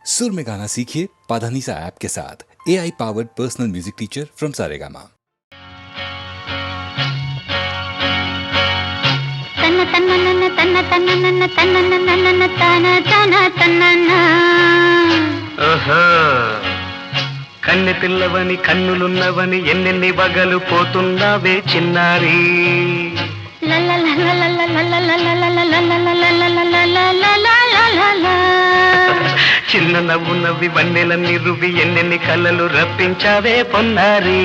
सुर में गाना सीखिए पाधानीसा ऐप के साथ AI powered personal music teacher from Saregama. तन्न तन्न नन्न तन्न तन्न नन्न तन्न नन्न नन्न तन तन तन्न ఓహో కన్నె పిల్లవని కన్నులున్నవని ఎన్నెన్ని వగలు పోతున్నావే చిన్నారి చిన్న నవ్వు నవ్వి వన్నెలన్నీ రువి ఎన్నెన్ని కళ్ళలు రప్పించావే పొన్నారి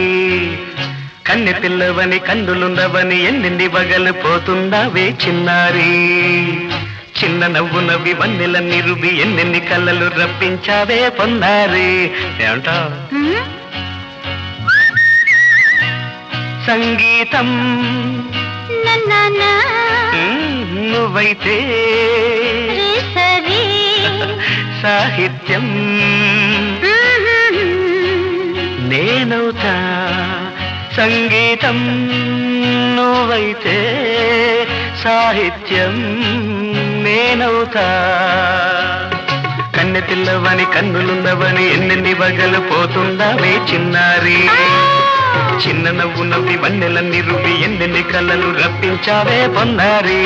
కన్నె పిల్లవని కన్నులున్నవని ఎన్నెన్ని వగలు పోతున్నావే చిన్నారి చిన్న నవ్వు నవ్వి వన్నెలన్నీ రువి ఎన్నెన్ని కళ్ళలు రప్పించావే పొన్నారి ఏమంటావు సంగీతం నువ్వైతే సాహిత్యం నేనవుతా సంగీతం నువ్వైతే సాహిత్యం నేనవుతా కన్నె పిల్లవని కన్నులున్నవని ఎన్నెన్ని వగలు పోతుందావే చిన్నారి చిన్న నవ్వు నవ్వి వన్నెలన్నీ రువి ఎన్నెన్ని కళ్ళలు రప్పించావే పొన్నారి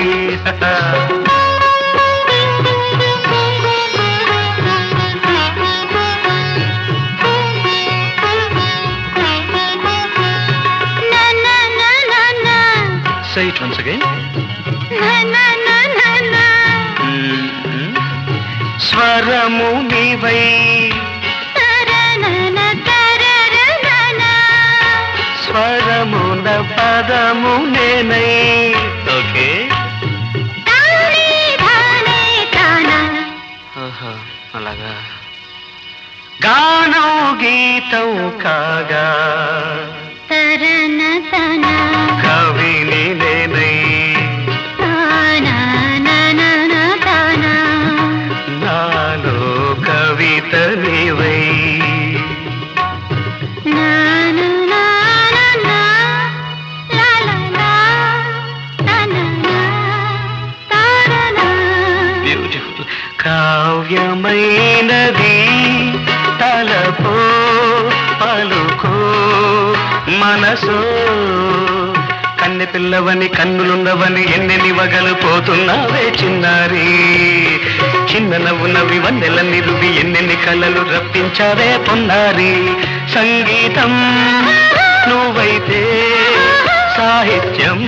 Say it once again. స్వరము నీవై స్వరమున పదము నేనై ఓకే అలాగా గానం గీతం కాగా కవిని నేనై నాలో కవిత నీవై బ్యూటిఫుల్ కావ్యమైనది తలపో పలుకో మనసో కన్నె పిల్లవని కన్నులున్నవని ఎన్నెన్ని వగలు పోతున్నావే చిన్నారి చిన్న నవ్వు నవ్వి వన్నెలన్నీ రువి ఎన్నెన్ని కళ్ళలు రప్పించావే పొన్నారి సంగీతం నువ్వైతే సాహిత్యం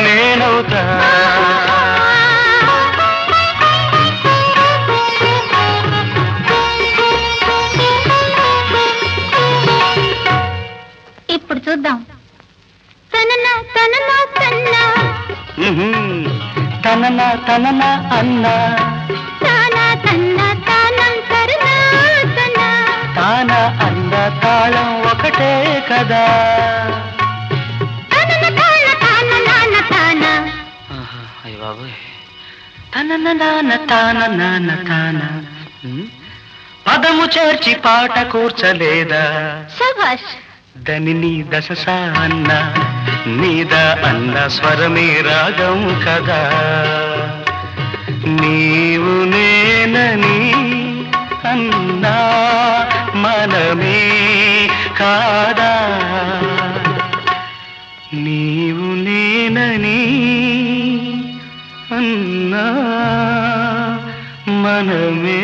నేనవుతా ఇప్పుడు చూద్దాం తనన తనన తన్న తనన తనన అన్న తాన తన్న తానం తరన తన తాన అన్న తాళం ఒకటే కదా తనన తాన తాన నాన తాన అయ్య బాబోయ్ తనన నాన తాన నాన తాన పదము చేర్చి పాట కూర్చలేదా శభాష్ దని దశ అన్న నీద అన్న స్వరమే రాగం కదా నీవు నేనని అన్నా మనమే కాదా నీవు నేనని అన్నా మనమే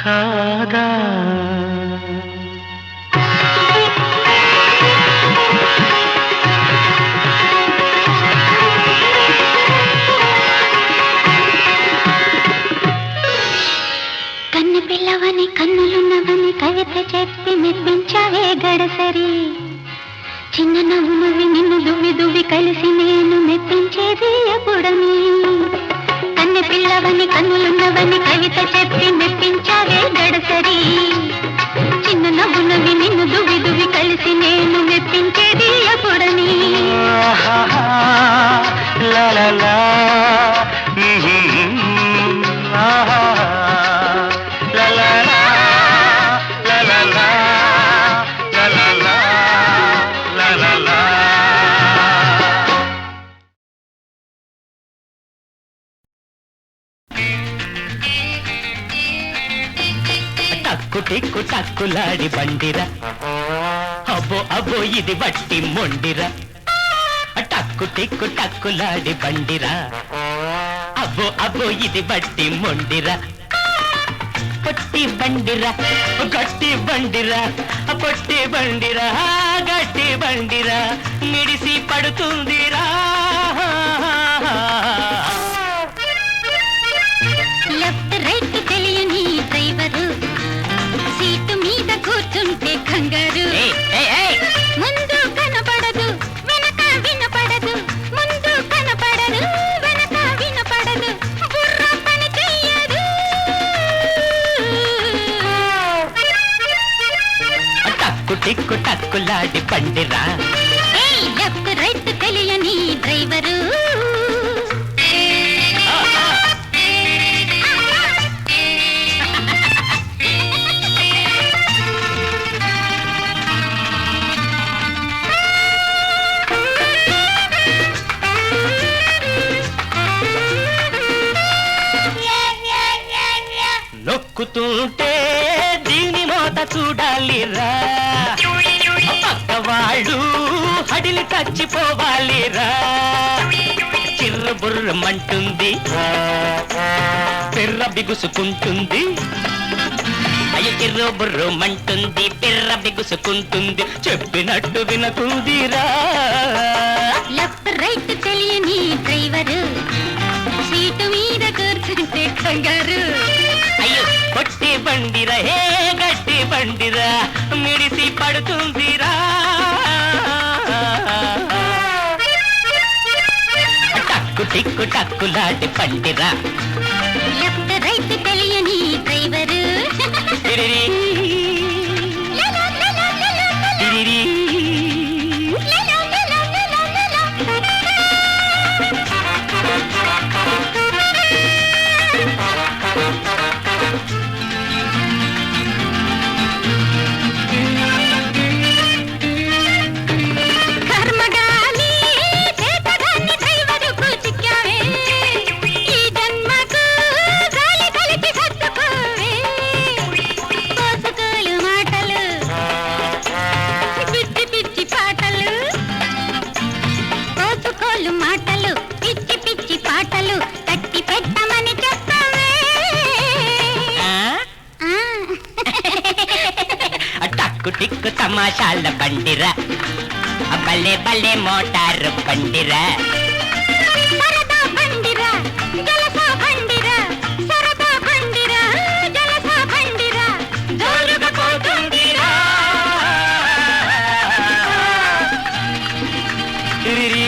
కాదా పిల్లవని కన్నులున్నవని కవిత చెప్పి మెప్పించావే గడసరి చిన్న నవ్వు నవ్వి నిన్ను దువ్వి దువ్వి కలిసి నేను మెప్పించేది ఎప్పుడని కన్నె పిల్లవని కన్నులున్నవని కవిత చెప్పి మెప్పించావే గడసరి చిన్న నవ్వు నవ్వి నిన్ను దువ్వి దువ్వి కలిసి నేను మెప్పించేది ఎప్పుడని లా లా లా టిక్కు టక్కులాడి బండిరా అబ్బో అబ్బో ఇది బట్టి మొండిరా టక్కు టిక్కు టక్కులాడి బండిరా అబ్బో అబ్బో ఇది బట్టి మొండిరా పొట్టి బండిరా గట్టి బండిరా పొట్టి బండిరా గట్టి బండిరా మిడిసి పడుతుందిరా లెఫ్ట్ రైట్ తెలియని డ్రైవరు సీటు మీద కూర్చుంటే కంగారు ముందు కనపడదు వెనక వినపడదు ముందు కనపడదు వెనక వినపడదు బుర్ర పని చెయ్యదు టక్కు టిక్కు టక్కులాడి బండిరా లెఫ్ట్ రైట్ తెలియని డ్రైవరు నొక్కుతుంటే దీని మోత చూడాలిరా పక్కవాళ్ళు హడిలి చచ్చిపోవాలిరా చిర్ర బుర్రమంటుంది పిర్ర బిగుసుకుంటుంది అయ్య చిర్ర బుర్రమంటుంది పిర్ర బిగుసుకుంటుంది చెప్పినట్టు వినకుందిరా లెఫ్ట్ రైట్ తెలియని డ్రైవరు సీటు మీద కూర్చుంటే కంగారు అయ్యో పొట్టి బండిరా హే గట్టి బండిరా మిడిసి పడుతుందిరా టక్కు టిక్కు టక్కులాంటి పండిరా లెఫ్ట్ రైట్ తెలియని డ్రైవరు తిరిరి తిరిరి మాటలు పిచ్చి పిచ్చి పాటలు కట్టి పెట్టమని చెప్పవే టక్కు టిక్కు తమాషాల బండిరా భలే భలే మోటారు బండిరా సరదా బండిరా జలసా బండిరా సరదా బండిరా జలసా బండిరా జోరుగా పోతుందిరా తిరిరి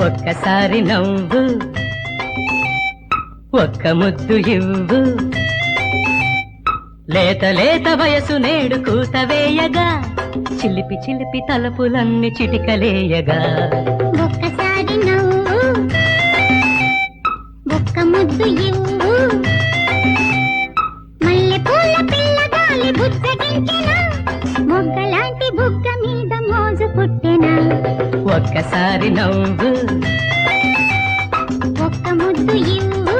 ఒక్కసారి నవ్వు ఒక్క ముద్దు ఇవ్వు లేత లేత వయసు నేడు కూతవేయగా చిలిపి చిలిపి తలపులన్నీ చిటికలేయగా ఒక్కసారి నవ్వు ఒక్క ముద్దు ఇవ్వు మల్లె పూల పిల్లగాలి బుజ్జగించెనా మొగ్గలాంటి బుగ్గ మీద మోజు పుట్టెనా ఒక్కసారి నవ్వు ఒక్క ముద్దు ఇవ్వు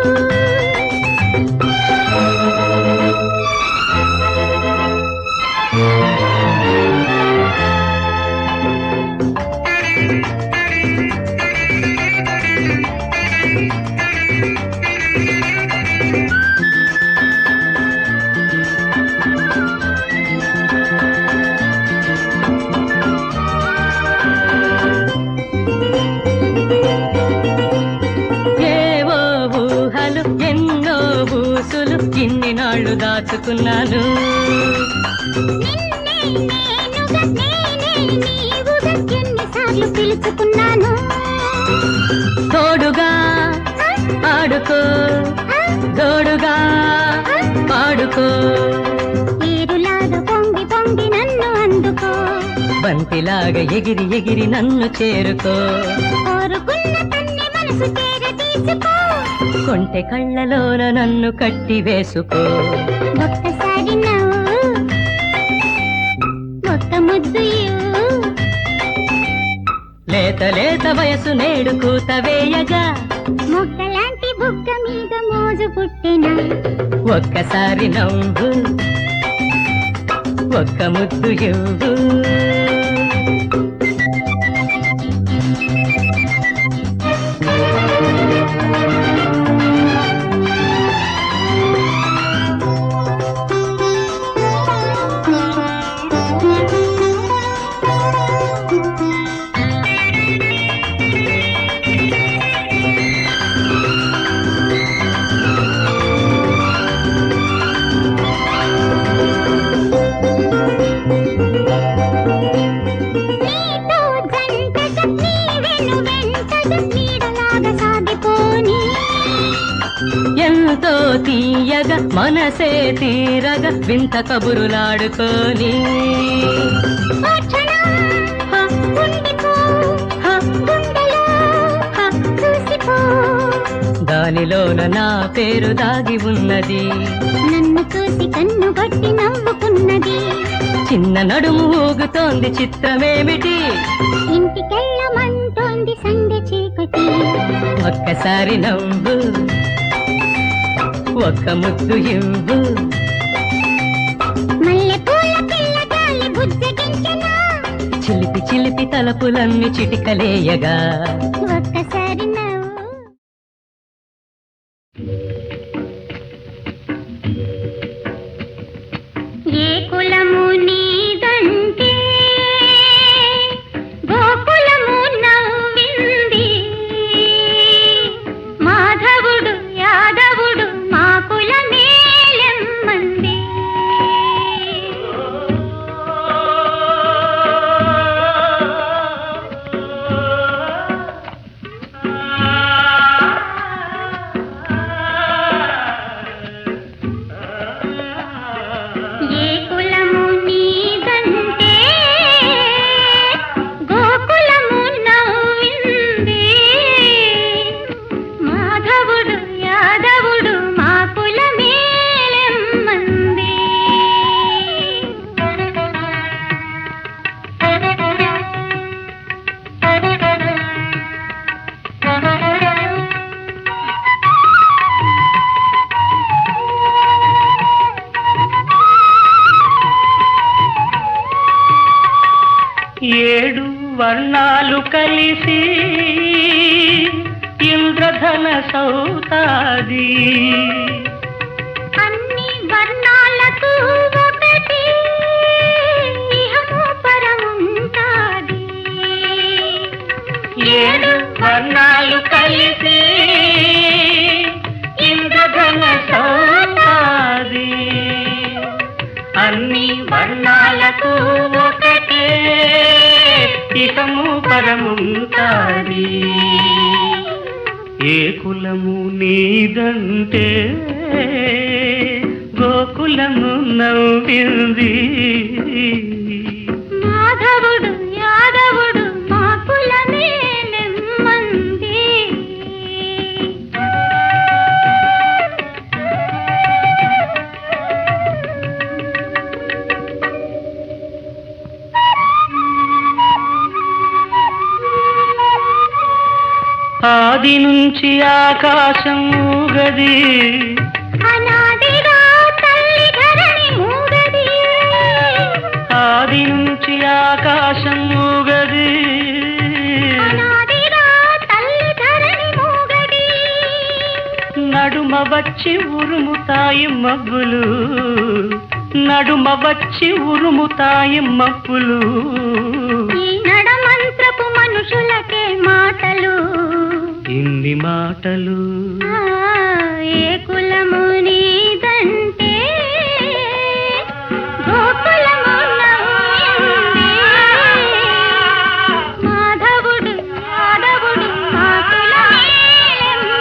ఇన్ని నాళ్ళు దాచుకున్నాను ఎన్నిసార్లు పిలుచుకున్నాను తోడుగా ఆడుకో జోడుగా పాడుకో బంతిలాగా ఎగిరి ఎగిరి నన్ను చేరుకో కోరుకున్న కన్నె మనసు చేర తీసుకో కొంటె కళ్ళలోన నన్ను కట్టి వేసుకో ఒక్కసారి నవ్వు ఒక్క ముద్దు ఇవ్వు లేత లేత వయసు నేడు కూత వేయగా మొగ్గలాంటి బుగ్గ మీద మోజు పుట్టిన ఒక్కసారి నవ్వు ఒక్క ముద్దు ఇవ్వు ఎంతో తీయగా మనసే తీరగా వింత కబురులాడుకొని దానిలోన నా పేరు దాగి ఉన్నది నన్ను చూసి కన్ను కొట్టి నవ్వుకున్నది చిన్న నడుము ఊగుతోంది చిత్రమేమిటి ఇంటికెళ్ళమంటోంది సందె చీకటి ఒక్కసారి నవ్వు ఒక్క ముద్దు ఇవ్వు మల్లె పూల పిల్ల గాలి బుజ్జగించెనా చిలిపి చిలిపి తలపులన్నీ చిటికలేయగా ఒక్కసారి నవ్వు ఏ కులము నీదంటే గోకులము నవ్వింది మాధవుడు యాదవుడు మా కులమేలెమ్మంది ఏ కులము నీదంటే గోకులము నవ్వింది మాధవుడు యాదవుడు మా కులమేలెమ్మంది ఏడు వర్ణాలు కలిసి ఇంద్రధన సౌతాది అన్ని వర్ణాలకు ఒకటి ఇహము పరముంటాది ఏడు వర్ణాలు కలిసి ఇంద్రధన సౌతాది అన్ని వర్ణాలకు ఒకటే ఇకము పరముంటాది ఏ కులము నీదంటే గోకులము నవ్వింది మాధవుడు యాదవుడు మా కులమేలెమ్మంది ఆది నుంచి ఆకాశం ఊగది అనాదిగా తల్లి ధరణి మూగది ఆది నుంచి ఆకాశం ఊగది అనాదిగా తల్లి ధరణి మూగది నడుమ వచ్చి ఉరుముతాయి మబ్బులు నడుమ వచ్చి ఉరుముతాయి మబ్బులు ఈ నడమంత్రపు మనుషులకే మాటలు ఇన్ని మాటలు ఏ కులము నీదంటే గోకులము నవ్వింది మాధవుడు యాదవుడు మా కులమేలెమ్మంది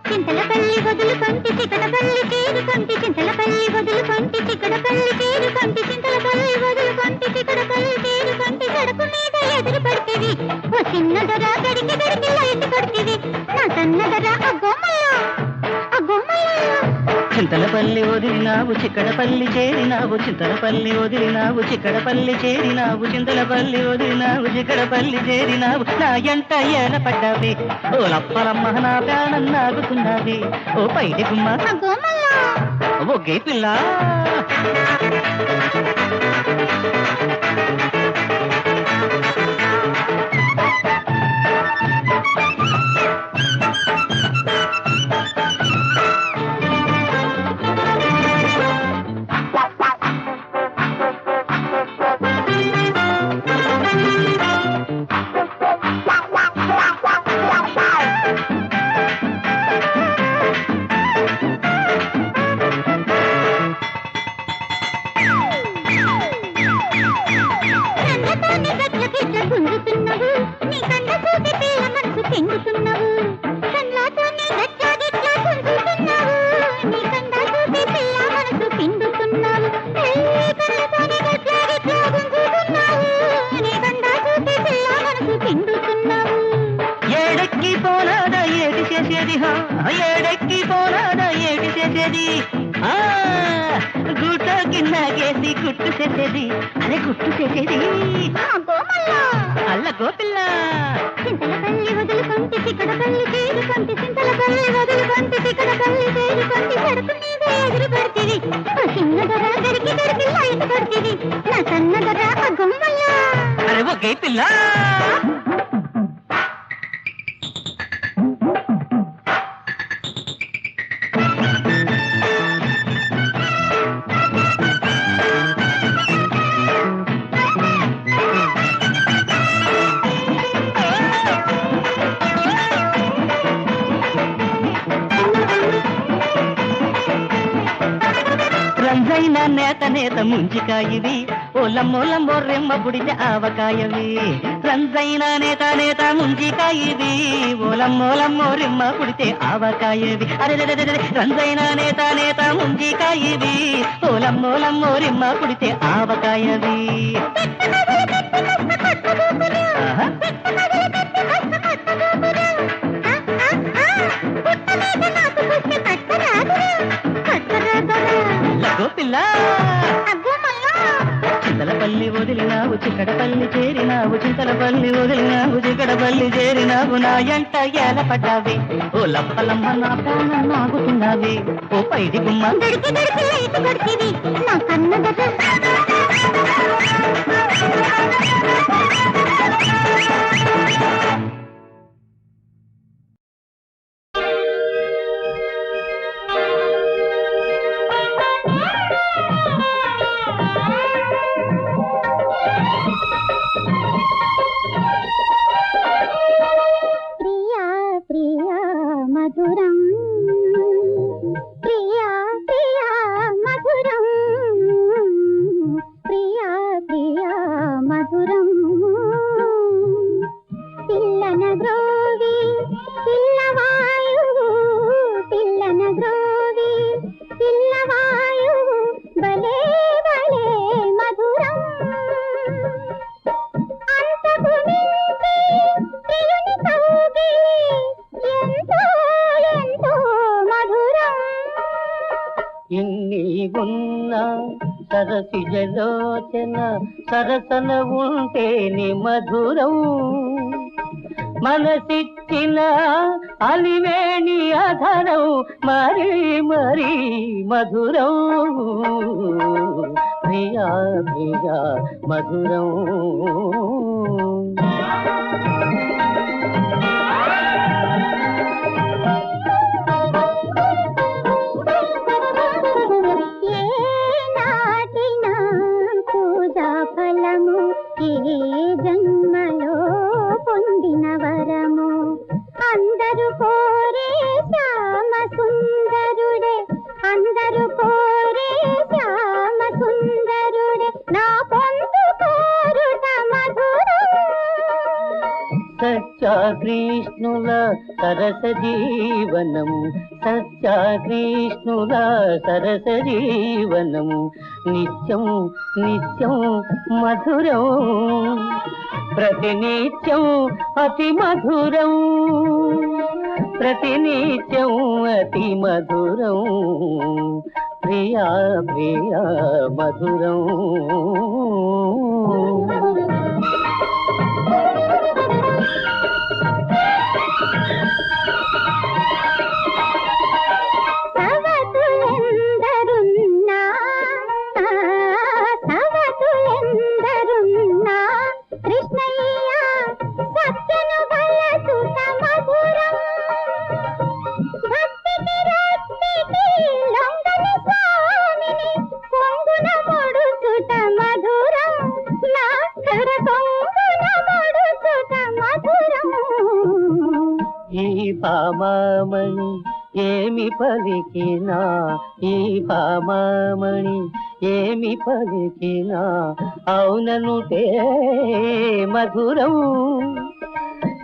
చింతలపల్లి వదులుకొంటి చికటపల్లి చేరుకొంటి చింతలపల్లి వదులుకొంటి చికటపల్లి చేరుకొంటి చింతలపల్లి వదులుకొంటి చికటపల్లి చేరుకొంటి సరుకు మీద ఎదురు పడితివి ఓ చిన్నదర గడికి గడికి లైట్ కొడితివి నా సన్నదర అగ్గోమయ్య చింతలపల్లి వదిలినావు చిక్కడపల్లి చేరినావు చింతలపల్లి వదిలినావు చిక్కడపల్లి చేరినావు చింతలపల్లి వదిలినావు చిక్కడపల్లి చేరినావు నా ఎంట ఏల పడ్డావి ఓ లప్పలమ్మ నా ప్రాణం నాగుతున్నావి ఓ పైడి గుమ్మ అగ్గోమయ్య ఓ గే పిల్ల ఏడెక్కి పోరాదా ఏటి చేసేది గుట్ట గిన్నగేసి గుట్టు చేసేది అదే గుట్టు చేసేది అల్ల గోపిల్ల చింతలపల్లి వదులుకొంటి చికటపల్లి చేరుకొంటి చింతలపల్లి వదులుకొంటి చికటపల్లి చేరుకొంటి సరుకు మీద ఎదురు పడితివి ఓ చిన్నదర గడికి గడికి లైట్ కొడితివి నా సన్నదర అగ్గోమయ్య అరే ఓ గే పిల్ల రంజైన నేత నేత ముంజికాయవి ఓలమ్మోలమ్మో రెమ్మ పుడితే ఆవకాయవి రంజైన నేత నేత ముంజికాయవి ఓలమ్మోలమ్మో రెమ్మ పుడితే ఆవకాయవి అరే రంజైన నేత నేత ముంజికాయవి ఓలమ్మోలమ్మో రెమ్మ పుడితే ఆవకాయవి పిల్ల చింతలపల్లి వదిలినావు చిక్కడపల్లి చేరినావు చింతలపల్లి వదిలినావు చిక్కడపల్లి చేరినావు నా ఎంట ఏల పడ్డావి ఓ లప్పలమ్మ నా ప్రాణం నాగుతున్నావి ఓ పైడి గుమ్మ గడికి గడికి లైట్ కొడితివి నా సన్నదర మధురం ప్రియా ప్రియా మధురం ప్రియా ప్రియా మధురం పిల్లన గ్రోవి పిల్లవాయువు పిల్లన గ్రోవి పిల్లవాయువు భలే భలే మధురం అంతకు మించి ప్రియుని కౌగిలి ఎంతో ఎంతో మధురం ఎన్ని ఉన్నా సరసిజలోచన సరసన ఉంటేని మధురం మనసిచ్చ తాకిన అలివేణి అధరం మరీ మరీ మధురం ప్రియా ప్రియా మధురం జన్మలో పొందిన వరము అందరూ కోరే శ్యామ సుందరుడే అందరూ కోరే శ్యామ సుందరుడే నా పొందు కోరుట మధురం సత్యా కృష్ణుల సరస జీవనం సత్యా కృష్ణుల సరస జీవనం నిత్యం నిత్యం మధురం ప్రతినిత్యం అతి మధురం ప్రతినిత్యం అతి మధురం ప్రియా ప్రియా మధురం ఈ భామామణి ఏమి పలికినా ఈ భామామణి ఏమి పలికినా అవుననుటే మధురం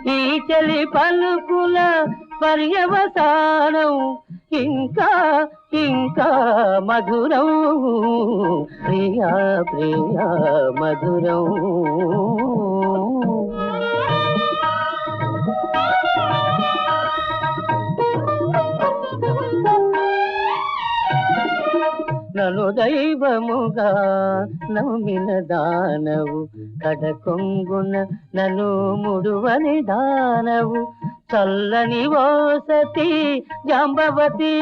ఈ చలి పలుకుల పర్యవసానం ఇంకా ఇంకా మధురం ప్రియా ప్రియా మధురం నన్ను దైవముగా నమ్మిన దానవు కడకొంగున నన్ను ముడువని దానవు చల్లని ఓసతి జాంబవతి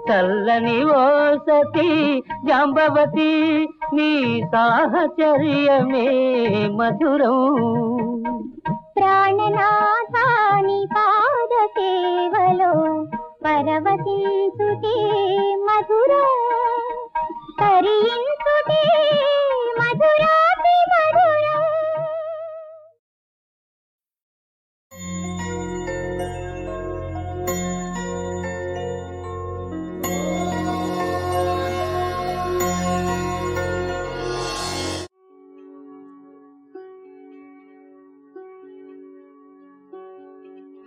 చల్లని ఓసతి జాంబవతి నీ సాహచర్యమే మధురం ప్రాణనాథాని పాద సేవలో పరవశించుటే మధురం తరించుటే మధురాతి మధురం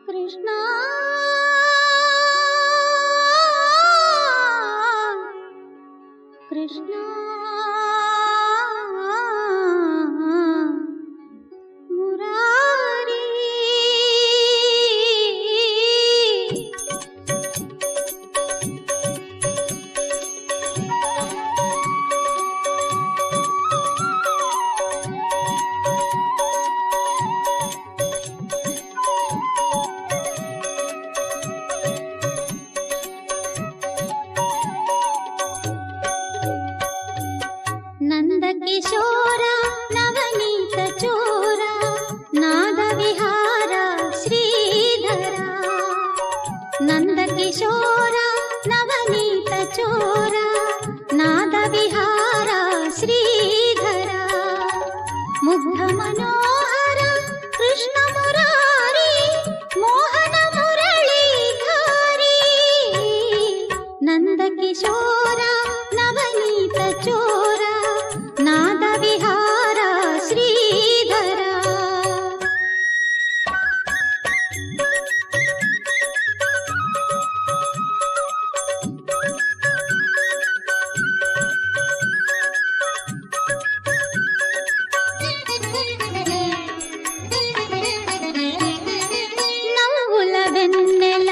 కృష్ణ కృష్ణ మురారి నందకిశోర నవనీత చోర నాద విహార శ్రీధర నందకిశోర నవనీత చోర నాద విహార శ్రీధర ముగ్ధ మనోహర కృష్ణ మురారి మోహన మురళీధారి నందకిశోర నవనీత చోర నాద విహార శ్రీధర నవ్వుల వెన్నెల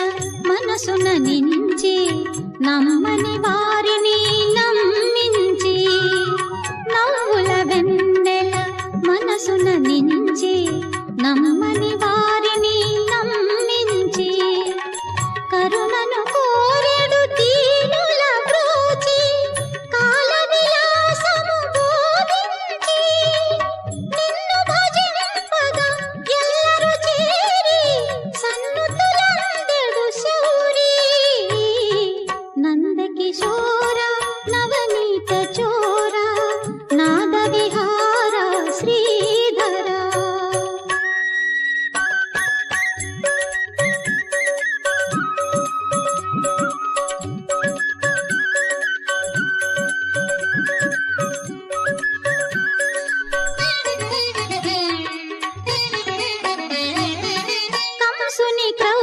మనసున నించి నమ్మని వారిని నమ్మించి నవ్వుల వెన్నెల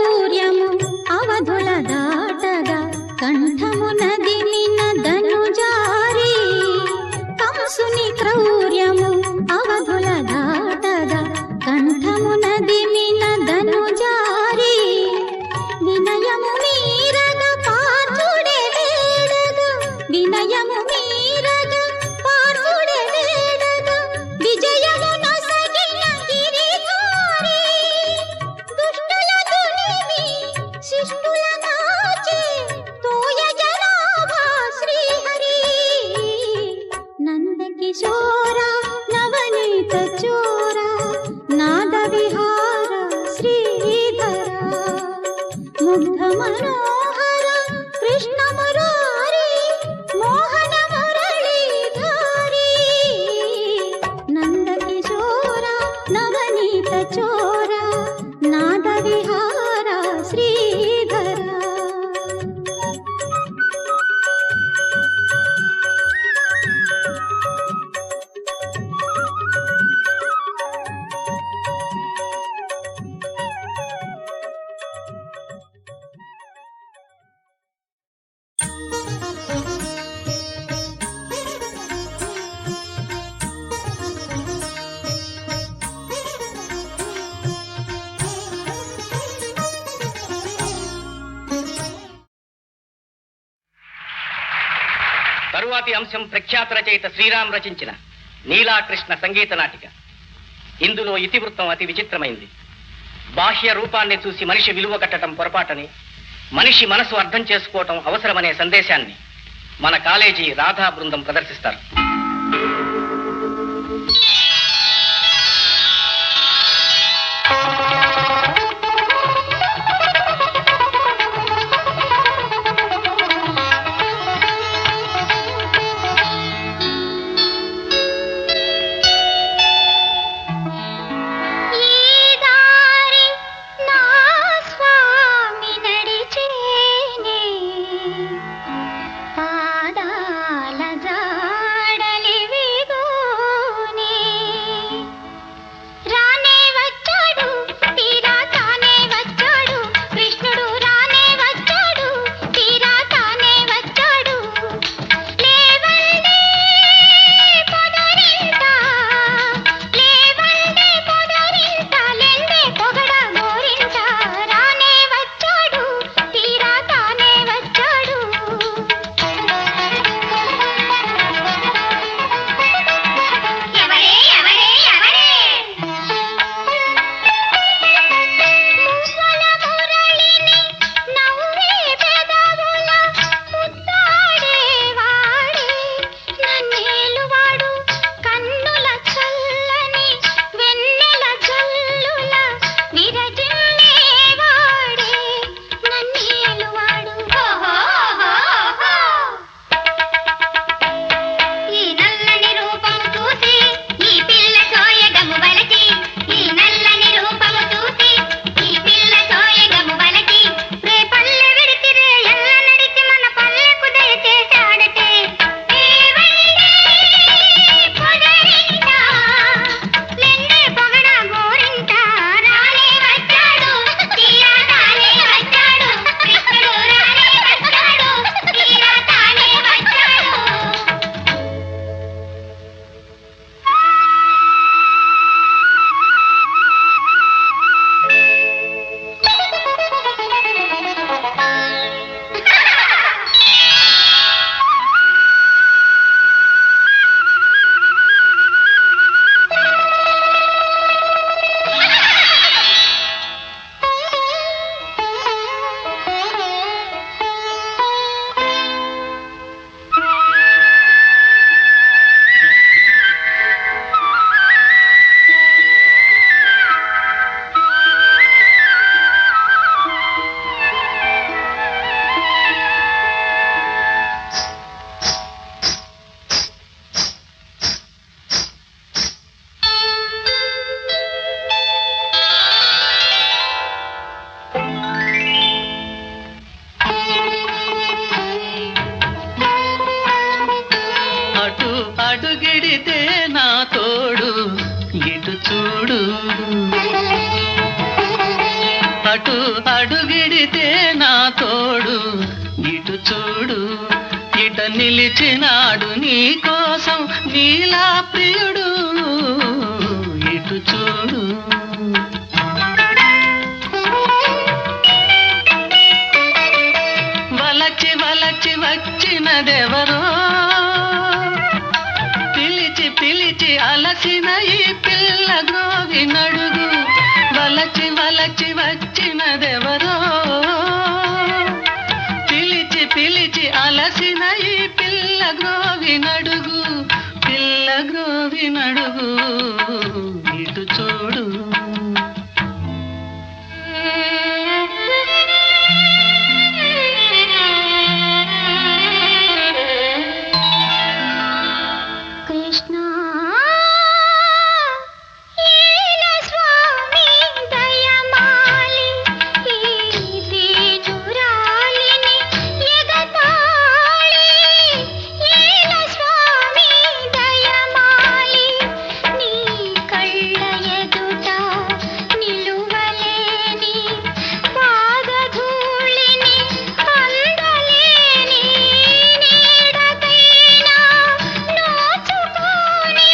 క్రౌర్యము అవధుల దాటగా కంఠమున దినిన ధనుజారి కంసుని క్రౌర్యము అవధుల దాటగా కంఠమున దినిన ధనుజారి వినయము మీరగ పార్థుడే వేడగా వినయము మీరగ పార్థుడే వేడగా విజయము నొసగిన గిరిధారి దుష్టుల దునిమి శిష్టుల నాచే తోయ జనాభా శ్రీహరి నందకిశోర నవనీత చోర నాద విహార శ్రీధర ముగ్ధ మనోహర కృష్ణ మురారి మోహన మురళీధారి నందకిశోర నవనీత చోర నాద విహార శ్రీధర తరువాతి అంశం ప్రఖ్యాత రచయిత శ్రీరామ్ రచించిన నీలాకృష్ణ సంగీత నాటిక. ఇందులో ఇతివృత్తం అతి విచిత్రమైంది. బాహ్య రూపాన్ని చూసి మనిషి విలువ కట్టడం పొరపాటని, మనిషి మనసు అర్థం చేసుకోవటం అవసరమనే సందేశాన్ని మన కాలేజీ రాధా బృందం ప్రదర్శిస్తారు. పాదాల జాడ పొగిడితే నా తోడు ఇటు చూడు ఇట నిలిచినాడు నీ కోసం నీలా ప్రియుడు ఇటు చూడు వలచి వలచి వచ్చినదెవరో పిలిచి పిలిచి అలసిన ఈ పిల్ల గ్రోవి నడుగు వలచి వలచి వచ్చినదెవరో పిలిచి పిలిచి అలసిన ఈ పిల్ల గ్రోవి నడుగు పిల్ల గ్రోవి నడుగు ఇటు చూడు కృష్ణ ఈల స్వామి దయమాలి ఈ దీనురాలిని ఎగతాళి ఈల స్వామి దయమాలి నీ కళ్ళ ఎదుట నిలువలేని పాదధూళిని అందలేని నీడకైనా నోచుకోని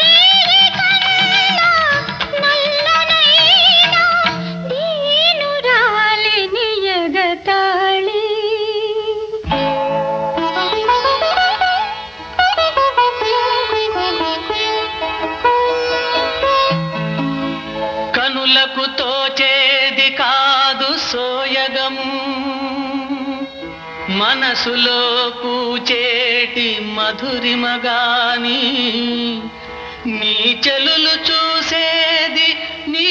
రేయి కన్నా నల్లనైనా దీనురాలిని ఎగతాళి కనులకు తోచేది కాదు సోయగము మనసులో పూచేటి మధురిమగాని నీ చెలులు చూసేది నీ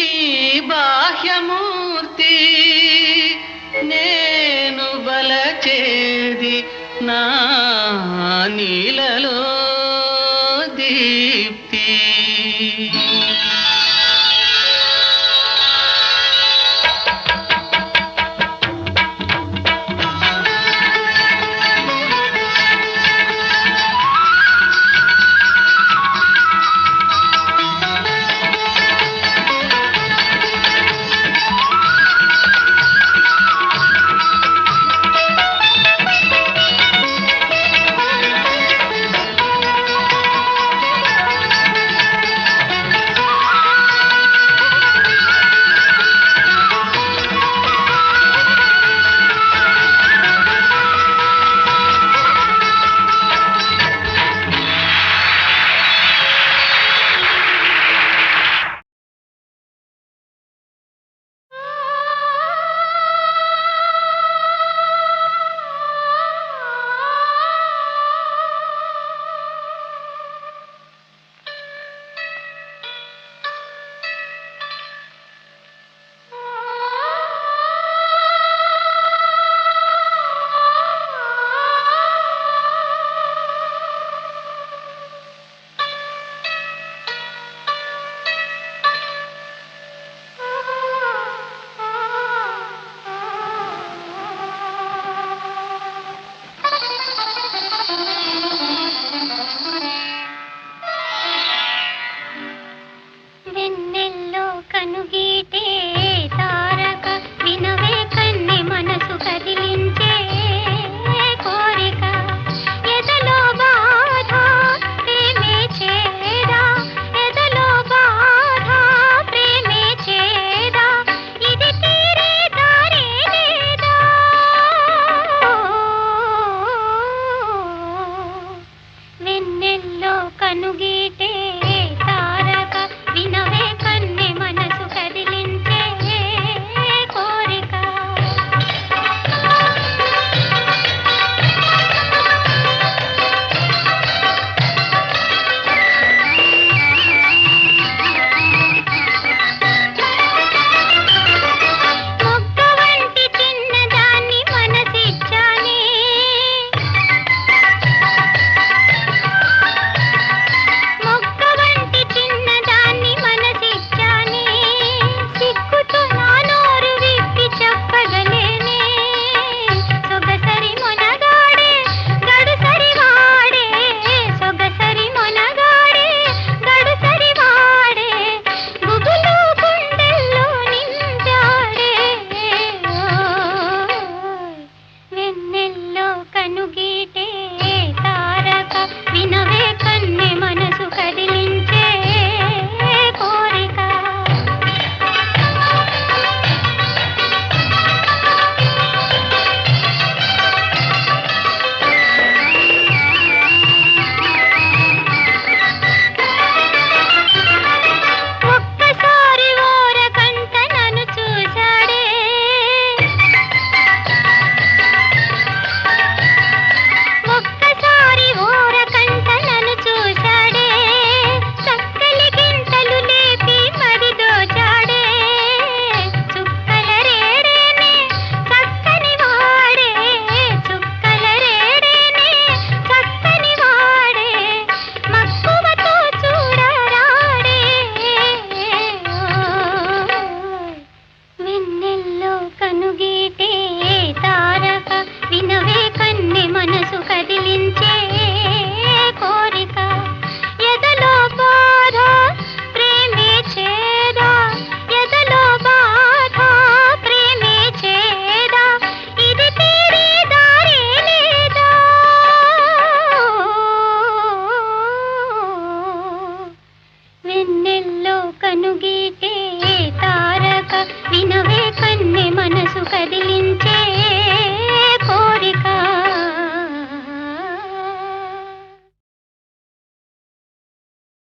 బాహ్యమూర్తి